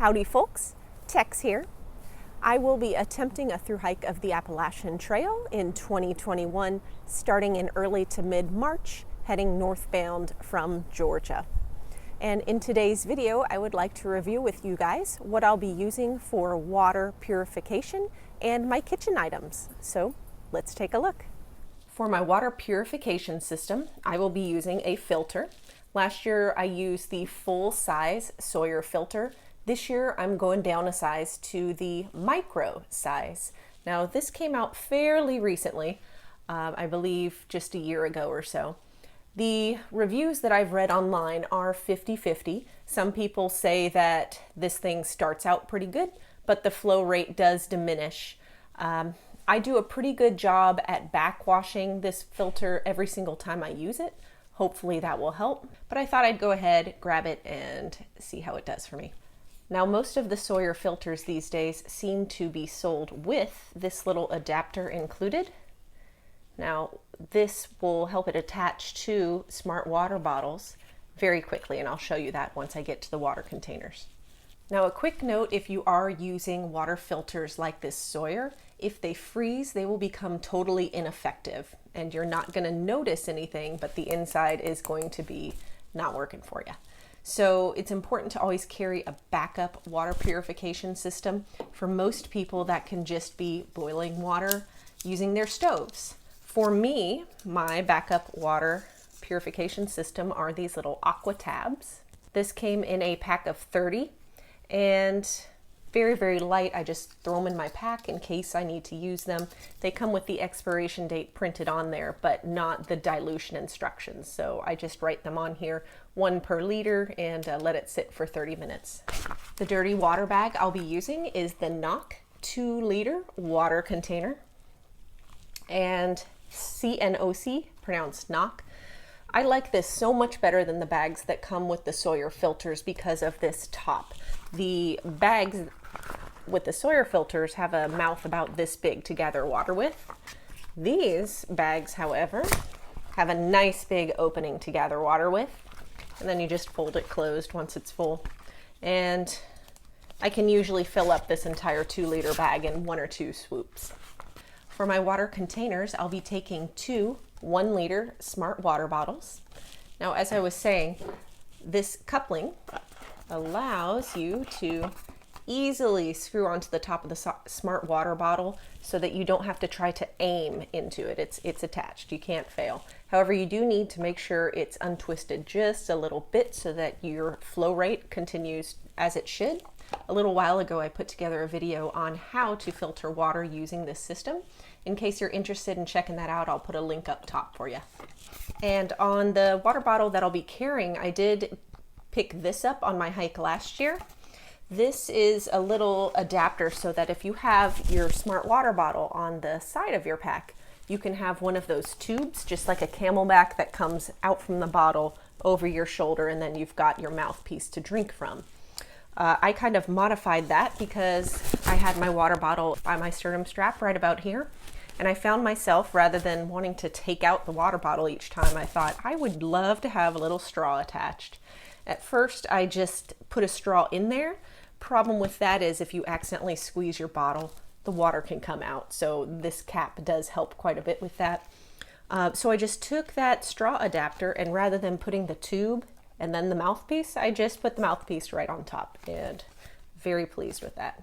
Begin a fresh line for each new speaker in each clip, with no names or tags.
Howdy folks, Tex here. I will be attempting a thru hike of the Appalachian Trail in 2021, starting in early to mid-March, heading northbound from Georgia. And in today's video, I would like to review with you guys what I'll be using for water purification and my kitchen items. So let's take a look. For my water purification system, I will be using a filter. Last year I used the full-size Sawyer Filter. This year I'm going down a size to the micro size. Now this came out fairly recently, I believe just a year ago or so. The reviews that I've read online are 50-50. Some people say that this thing starts out pretty good, but the flow rate does diminish. I do a pretty good job at backwashing this filter every single time I use it. Hopefully that will help, but I thought I'd go ahead, grab it, and see how it does for me. Now, most of the Sawyer filters these days seem to be sold with this little adapter included. Now, this will help it attach to smart water bottles very quickly, and I'll show you that once I get to the water containers. Now, a quick note, if you are using water filters like this Sawyer, if they freeze, they will become totally ineffective, and you're not going to notice anything, but the inside is going to be not working for you. So it's important to always carry a backup water purification system. For most people, that can just be boiling water using their stoves. For me, my backup water purification system are these little Aqua Tabs. This came in a pack of 30 and very, very light. I just throw them in my pack in case I need to use them. They come with the expiration date printed on there, but not the dilution instructions. So I just write them on here, 1 per liter, and let it sit for 30 minutes. The dirty water bag I'll be using is the CNOC 2-liter water container, and CNOC, pronounced knock. I like this so much better than the bags that come with the Sawyer filters because of this top. The bags with the Sawyer filters have a mouth about this big to gather water with. These bags, however, have a nice big opening to gather water with, and then you just fold it closed once it's full. And I can usually fill up this entire 2-liter bag in 1 or 2 swoops. For my water containers, I'll be taking 2 1-liter smart water bottles. Now, as I was saying, this coupling allows you to easily screw onto the top of the smart water bottle so that you don't have to try to aim into it. It's attached. You can't fail. However, you do need to make sure it's untwisted just a little bit so that your flow rate continues as it should. A little while ago, I put together a video on how to filter water using this system. In case you're interested in checking that out, I'll put a link up top for you. And on the water bottle that I'll be carrying, I did pick this up on my hike last year. This is a little adapter so that if you have your smart water bottle on the side of your pack, you can have one of those tubes, just like a Camelback, that comes out from the bottle over your shoulder, and then you've got your mouthpiece to drink from. I kind of modified that because I had my water bottle by my sternum strap right about here. And I found myself, rather than wanting to take out the water bottle each time, I thought I would love to have a little straw attached. At first, I just put a straw in there. Problem with that is if you accidentally squeeze your bottle, the water can come out. So this cap does help quite a bit with that. So I just took that straw adapter, and rather than putting the tube and then the mouthpiece, I just put the mouthpiece right on top, and very pleased with that.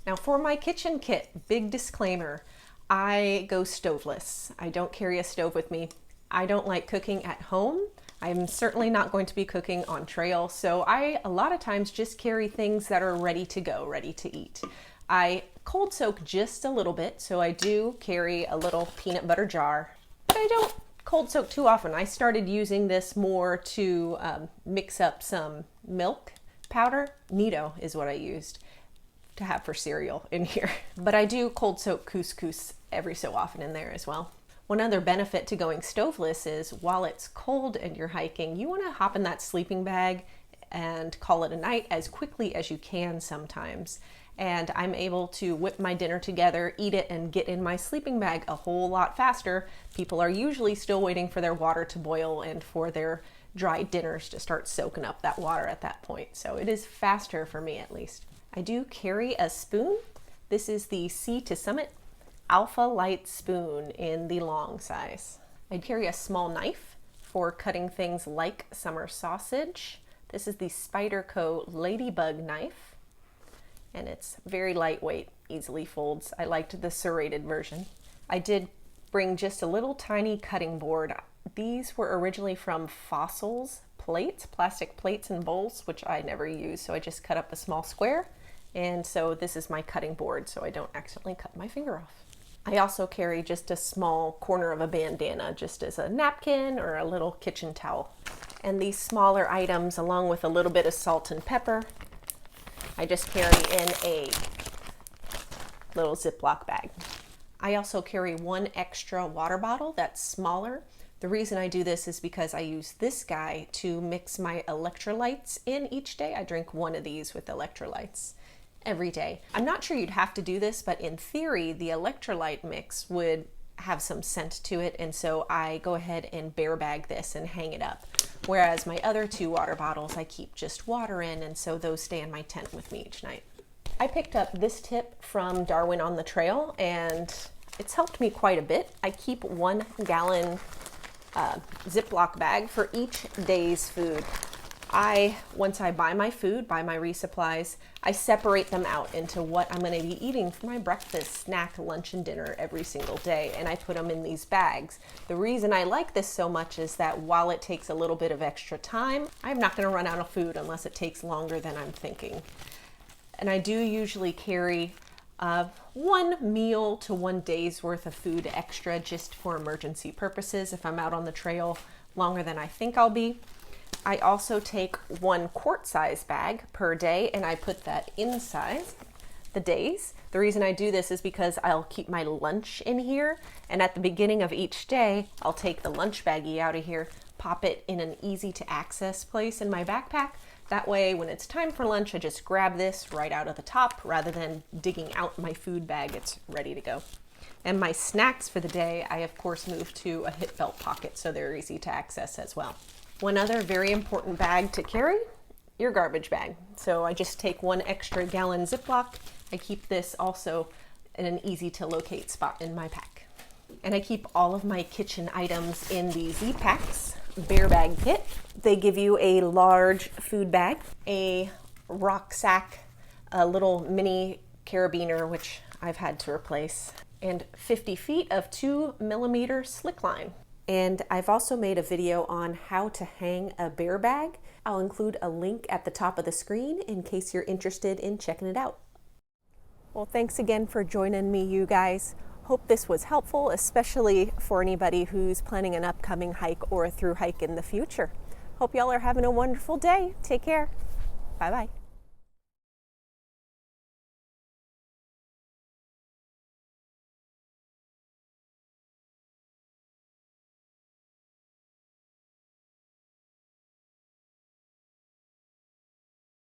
Now for my kitchen kit, big disclaimer, I go stoveless. I don't carry a stove with me. I don't like cooking at home. I'm certainly not going to be cooking on trail, so I a lot of times just carry things that are ready to go, ready to eat. I cold soak just a little bit, so I do carry a little peanut butter jar, but I don't cold soak too often. I started using this more to mix up some milk powder. Nido is what I used to have for cereal in here. But I do cold soak couscous every so often in there as well. One other benefit to going stoveless is while it's cold and you're hiking, you want to hop in that sleeping bag and call it a night as quickly as you can sometimes. And I'm able to whip my dinner together, eat it, and get in my sleeping bag a whole lot faster. People are usually still waiting for their water to boil and for their dry dinners to start soaking up that water at that point. So it is faster for me, at least. I do carry a spoon. This is the Sea to Summit Alpha Light spoon in the long size. I carry a small knife for cutting things like summer sausage. This is the Spyderco Ladybug knife, and it's very lightweight, easily folds. I liked the serrated version. I did bring just a little tiny cutting board. These were originally from Fossils plates, plastic plates and bowls, which I never use, so I just cut up a small square. And so this is my cutting board, so I don't accidentally cut my finger off. I also carry just a small corner of a bandana, just as a napkin or a little kitchen towel. And these smaller items, along with a little bit of salt and pepper, I just carry in a little Ziploc bag. I also carry one extra water bottle that's smaller. The reason I do this is because I use this guy to mix my electrolytes in each day. I drink one of these with electrolytes every day. I'm not sure you'd have to do this, but in theory, the electrolyte mix would have some scent to it, and so I go ahead and bear bag this and hang it up. Whereas my other two water bottles, I keep just water in, and so those stay in my tent with me each night. I picked up this tip from Darwin on the Trail, and it's helped me quite a bit. I keep 1 gallon Ziploc bag for each day's food. Once I buy my food, buy my resupplies, I separate them out into what I'm going to be eating for my breakfast, snack, lunch, and dinner every single day, and I put them in these bags. The reason I like this so much is that while it takes a little bit of extra time, I'm not going to run out of food unless it takes longer than I'm thinking. And I do usually carry 1 meal to 1 day's worth of food extra just for emergency purposes if I'm out on the trail longer than I think I'll be. I also take 1 quart size bag per day, and I put that inside the days. The reason I do this is because I'll keep my lunch in here, and at the beginning of each day, I'll take the lunch baggie out of here, pop it in an easy to access place in my backpack. That way, when it's time for lunch, I just grab this right out of the top rather than digging out my food bag. It's ready to go. And my snacks for the day, I of course moved to a hip belt pocket, so they're easy to access as well. One other very important bag to carry, your garbage bag. So I just take 1 extra gallon Ziploc. I keep this also in an easy to locate spot in my pack. And I keep all of my kitchen items in the Zpacks Bear Bag Kit. They give you a large food bag, a rucksack, a little mini carabiner, which I've had to replace, and 50 feet of 2mm slick line. And I've also made a video on how to hang a bear bag. I'll include a link at the top of the screen in case you're interested in checking it out. Well, thanks again for joining me, you guys. Hope this was helpful, especially for anybody who's planning an upcoming hike or a through hike in the future. Hope y'all are having a wonderful day. Take care. Bye-bye.